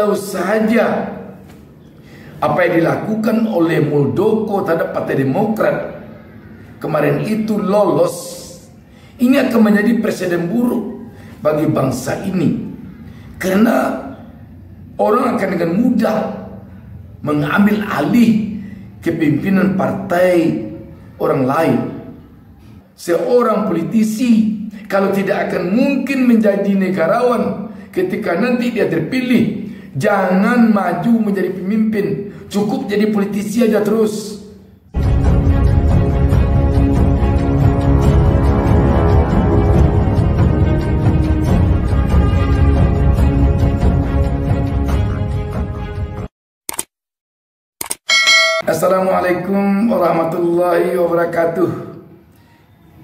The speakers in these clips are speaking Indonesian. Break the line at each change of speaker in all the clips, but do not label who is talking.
kalau saja apa yang dilakukan oleh Muldoko terhadap Partai Demokrat kemarin itu lolos, ini akan menjadi presiden buruk bagi bangsa ini. Karena orang akan dengan mudah mengambil alih kepimpinan partai orang lain. Seorang politisi kalau tidak akan mungkin menjadi negarawan ketika nanti dia terpilih, jangan maju menjadi pemimpin, cukup jadi politisi aja terus. Assalamualaikum warahmatullahi wabarakatuh.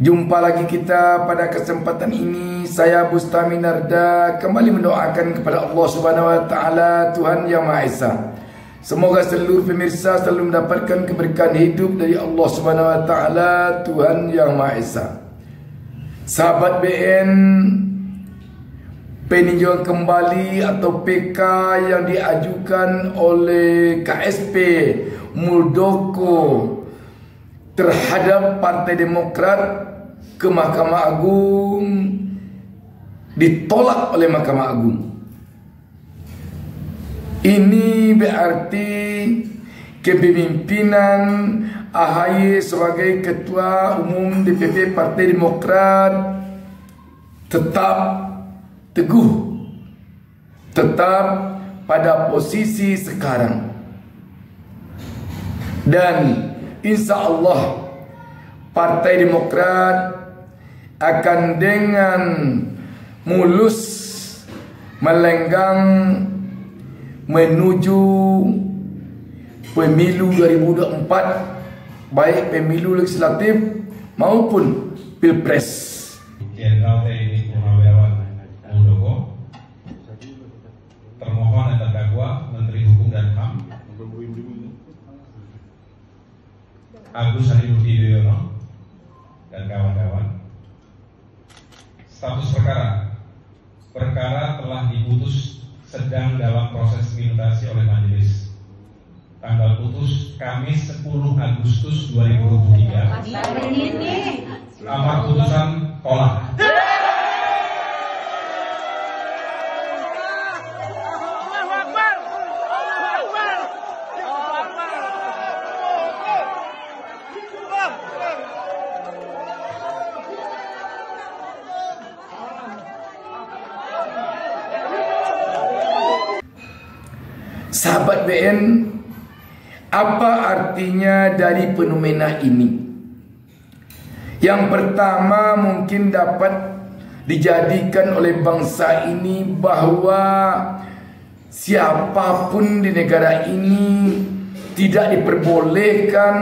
Jumpa lagi kita pada kesempatan ini. Saya Bustami Narda kembali mendoakan kepada Allah Subhanahu wa taala, Tuhan Yang Maha Esa. Semoga seluruh pemirsa selalu mendapatkan keberkahan hidup dari Allah Subhanahu wa taala, Tuhan Yang Maha Esa. Sahabat BN, peninjauan kembali atau PK yang diajukan oleh KSP Muldoko terhadap Partai Demokrat ke Mahkamah Agung ditolak oleh Mahkamah Agung. Ini berarti kepemimpinan AHY sebagai Ketua Umum DPP Partai Demokrat tetap teguh, tetap pada posisi sekarang. Dan insya Allah Partai Demokrat akan dengan mulus melenggang menuju pemilu 2024, baik pemilu legislatif maupun pilpres.
Jenderal TNI Purnawirawan Muldoko, termohon dan terdakwa Menteri Hukum dan HAM Agus Harimurti Yudhoyono dan kawan-kawan. Status perkara telah diputus sedang dalam proses minutasi oleh majelis. Tanggal putus Kamis 10 Agustus 2023. Amar putusan tolak.
Sahabat BN, apa artinya dari fenomena ini? Yang pertama mungkin dapat dijadikan oleh bangsa ini bahwa siapapun di negara ini tidak diperbolehkan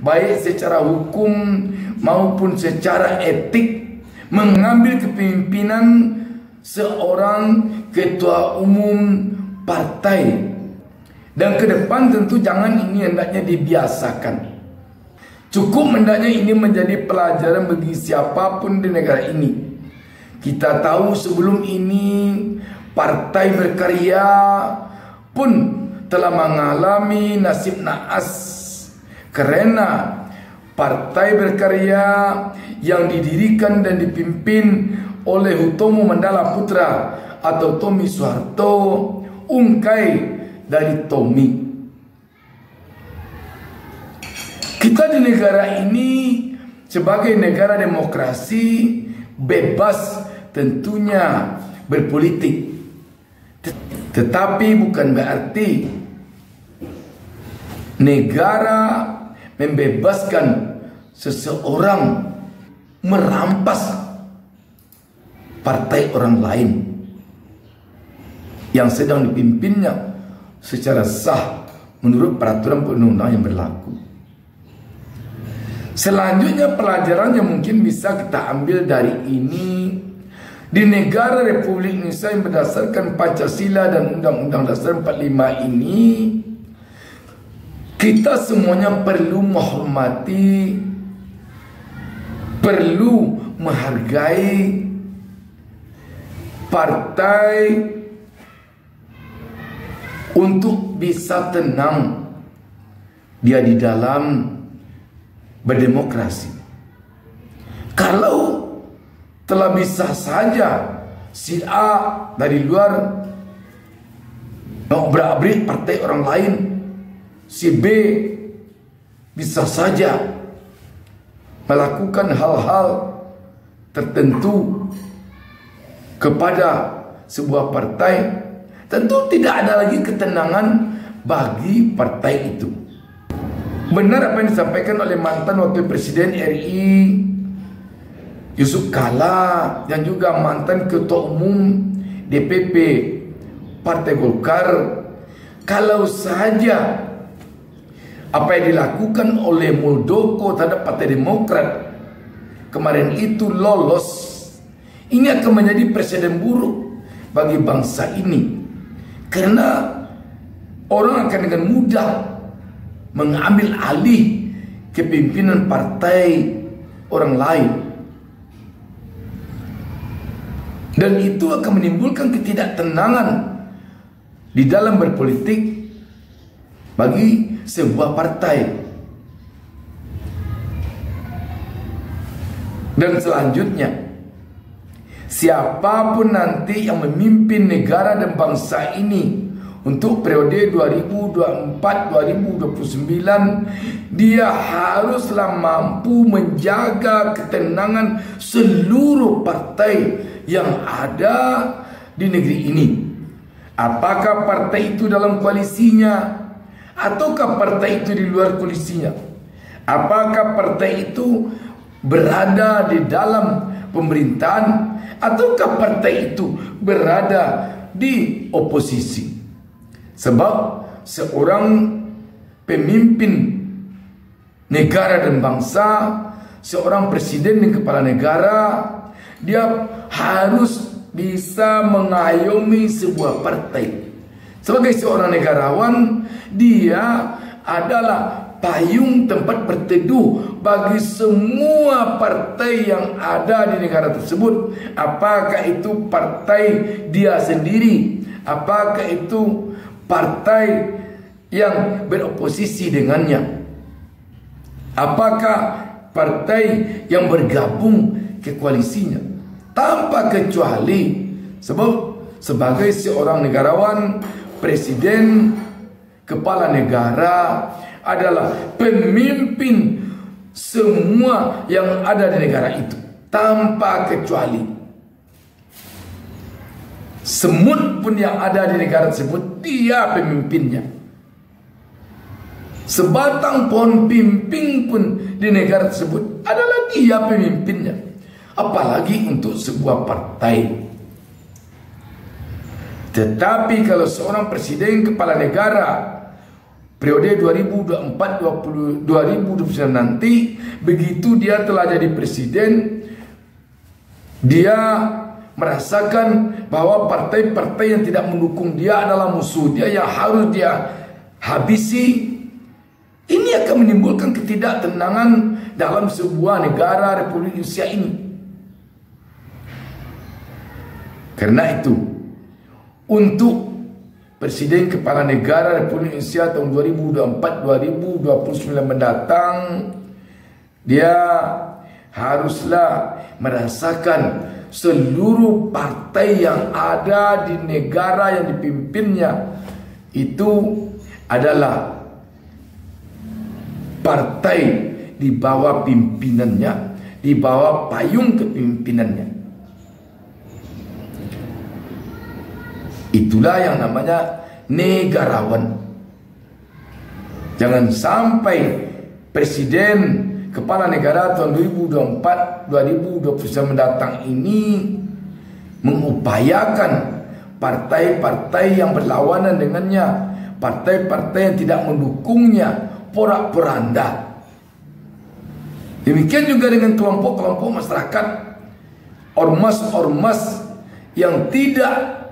baik secara hukum maupun secara etik mengambil kepemimpinan seorang ketua umum partai. Dan ke depan tentu jangan ini hendaknya dibiasakan. Cukup hendaknya ini menjadi pelajaran bagi siapapun di negara ini. Kita tahu sebelum ini Partai Berkarya pun telah mengalami nasib naas, karena Partai Berkarya yang didirikan dan dipimpin oleh Hutomo Mandala Putra atau Tommy Soeharto, ungkai dari Tommy. Kita di negara ini sebagai negara demokrasi bebas tentunya berpolitik, tetapi bukan berarti negara membebaskan seseorang merampas partai orang lain yang sedang dipimpinnya secara sah menurut peraturan perundang-undangan yang berlaku. Selanjutnya pelajaran yang mungkin bisa kita ambil dari ini, di negara Republik Indonesia yang berdasarkan Pancasila dan Undang-Undang Dasar 45 ini, kita semuanya perlu menghormati, perlu menghargai partai untuk bisa tenang dia di dalam berdemokrasi. Kalau telah bisa saja si A dari luar mengobrak-abrik partai orang lain, si B bisa saja melakukan hal-hal tertentu kepada sebuah partai, tentu tidak ada lagi ketenangan bagi partai itu. Benar apa yang disampaikan oleh mantan Wakil Presiden RI Yusuf Kala dan juga mantan Ketua Umum DPP Partai Golkar. Kalau saja apa yang dilakukan oleh Muldoko terhadap Partai Demokrat kemarin itu lolos, ini akan menjadi presiden buruk bagi bangsa ini, karena orang akan dengan mudah mengambil alih kepimpinan partai orang lain, dan itu akan menimbulkan ketidaktenangan di dalam berpolitik bagi sebuah partai. Dan selanjutnya, siapapun nanti yang memimpin negara dan bangsa ini untuk periode 2024-2029, dia haruslah mampu menjaga ketenangan seluruh partai yang ada di negeri ini. Apakah partai itu dalam koalisinya ataukah partai itu di luar koalisinya? Apakah partai itu berada di dalam pemerintahan ataukah partai itu berada di oposisi? Sebab seorang pemimpin negara dan bangsa, seorang presiden dan kepala negara, dia harus bisa mengayomi sebuah partai. Sebagai seorang negarawan, dia adalah payung tempat berteduh bagi semua partai yang ada di negara tersebut. Apakah itu partai dia sendiri, apakah itu partai yang beroposisi dengannya, apakah partai yang bergabung ke koalisinya. Tanpa kecuali, sebab sebagai seorang negarawan, presiden, kepala negara adalah pemimpin semua yang ada di negara itu, tanpa kecuali. Semut pun yang ada di negara tersebut, dia pemimpinnya. Sebatang pohon pimping pun di negara tersebut adalah dia pemimpinnya. Apalagi untuk sebuah partai. Tetapi kalau seorang presiden kepala negara periode 2024-2029 nanti, begitu dia telah jadi presiden, dia merasakan bahwa partai-partai yang tidak mendukung dia adalah musuh dia yang harus dia habisi. Ini akan menimbulkan ketidaktenangan dalam sebuah negara Republik Indonesia ini. Karena itu, untuk presiden kepala negara Republik Indonesia tahun 2024-2029 mendatang, dia haruslah merasakan seluruh partai yang ada di negara yang dipimpinnya itu adalah partai di bawah pimpinannya, di bawah payung kepemimpinannya. Itulah yang namanya negarawan. Jangan sampai presiden kepala negara tahun 2024-2029 mendatang ini mengupayakan partai-partai yang berlawanan dengannya, partai-partai yang tidak mendukungnya, porak-poranda. Demikian juga dengan kelompok-kelompok masyarakat, ormas-ormas yang tidak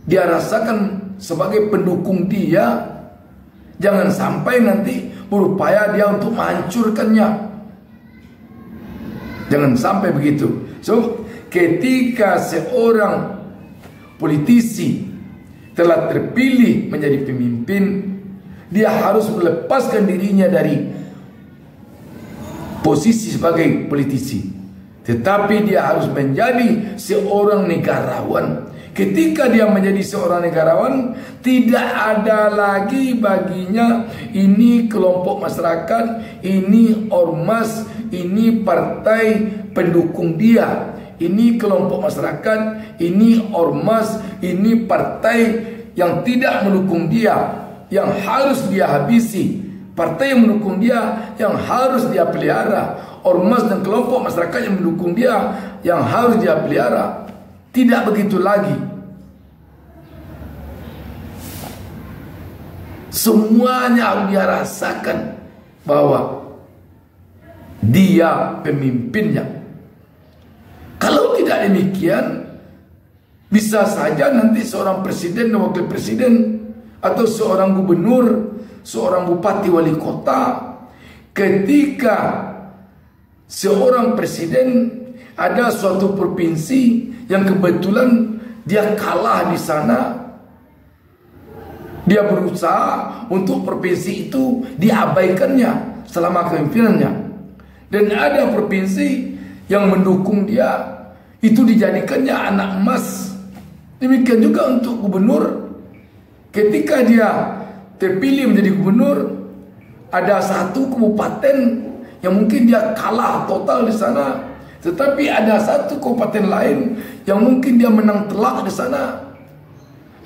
dia rasakan sebagai pendukung dia. Jangan sampai nanti berupaya dia untuk menghancurkannya. Jangan sampai begitu. So, ketika seorang politisi telah terpilih menjadi pemimpin, dia harus melepaskan dirinya dari posisi sebagai politisi, tetapi dia harus menjadi seorang negarawan. Ketika dia menjadi seorang negarawan, tidak ada lagi baginya ini kelompok masyarakat, ini ormas, ini partai pendukung dia, ini kelompok masyarakat, ini ormas, ini partai yang tidak mendukung dia, yang harus dia habisi. Partai yang mendukung dia yang harus dia pelihara, ormas dan kelompok masyarakat yang mendukung dia yang harus dia pelihara. Tidak begitu lagi. Semuanya harus dia rasakan bahwa dia pemimpinnya. Kalau tidak demikian, bisa saja nanti seorang presiden dan wakil presiden, atau seorang gubernur, seorang bupati, wali kota, ketika seorang presiden ada suatu provinsi yang kebetulan dia kalah di sana, dia berusaha untuk provinsi itu diabaikannya selama kepemimpinannya, dan ada provinsi yang mendukung dia, itu dijadikannya anak emas. Demikian juga untuk gubernur, ketika dia terpilih menjadi gubernur, ada satu kabupaten yang mungkin dia kalah total di sana, tetapi ada satu kabupaten lain yang mungkin dia menang telak di sana.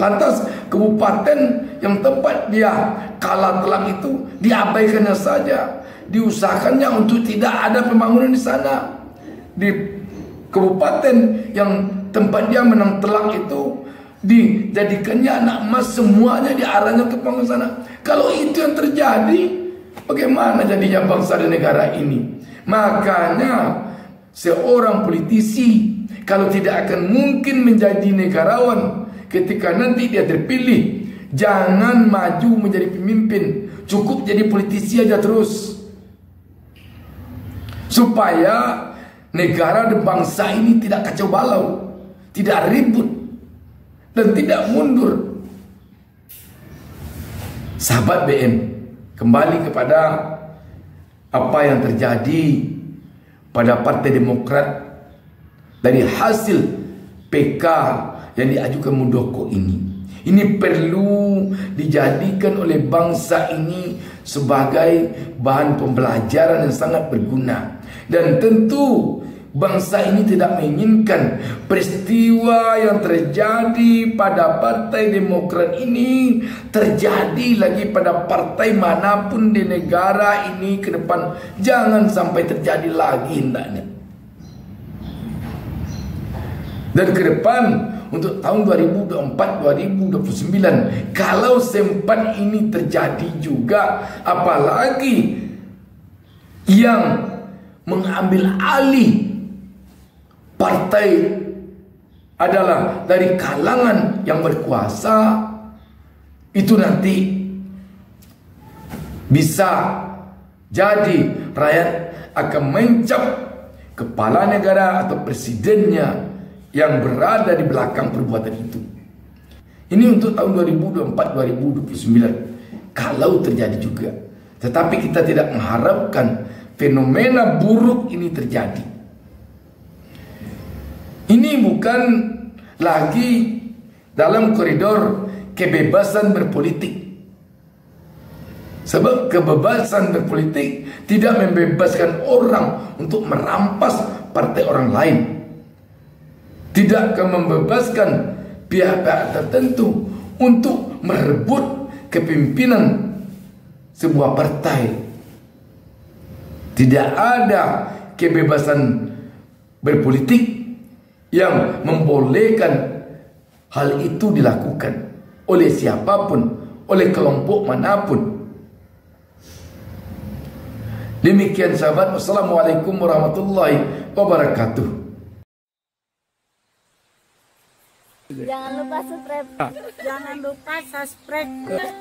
Lantas kabupaten yang tempat dia kalah telak itu diabaikannya saja, diusahakannya untuk tidak ada pembangunan di sana. Di kabupaten yang tempat dia menang telak itu dijadikannya anak emas, semuanya diarahnya ke pembangunan sana. Kalau itu yang terjadi, bagaimana jadinya bangsa dan negara ini? Makanya seorang politisi kalau tidak akan mungkin menjadi negarawan ketika nanti dia terpilih, jangan maju menjadi pemimpin, cukup jadi politisi aja terus, supaya negara dan bangsa ini tidak kacau balau, tidak ribut, dan tidak mundur. Sahabat BN, kembali kepada apa yang terjadi pada Partai Demokrat dari hasil PK yang diajukan Muldoko ini. Ini perlu dijadikan oleh bangsa ini sebagai bahan pembelajaran yang sangat berguna. Dan tentu bangsa ini tidak menginginkan peristiwa yang terjadi pada Partai Demokrat ini terjadi lagi pada partai manapun di negara ini ke depan. Jangan sampai terjadi lagi hendaknya. Dan ke depan untuk tahun 2024-2029, kalau sempat ini terjadi juga, apalagi yang mengambil alih partai adalah dari kalangan yang berkuasa, itu nanti bisa jadi rakyat akan mencap kepala negara atau presidennya yang berada di belakang perbuatan itu. Ini untuk tahun 2024-2029 kalau terjadi juga. Tetapi kita tidak mengharapkan fenomena buruk ini terjadi. Ini bukan lagi dalam koridor kebebasan berpolitik. Sebab kebebasan berpolitik tidak membebaskan orang untuk merampas partai orang lain, tidak akan membebaskan pihak-pihak tertentu untuk merebut kepemimpinan sebuah partai. Tidak ada kebebasan berpolitik yang membolehkan hal itu dilakukan oleh siapapun, oleh kelompok manapun. Demikian sahabat, wassalamualaikum warahmatullahi wabarakatuh.
Jangan lupa subscribe. Jangan lupa subscribe.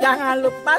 Jangan lupa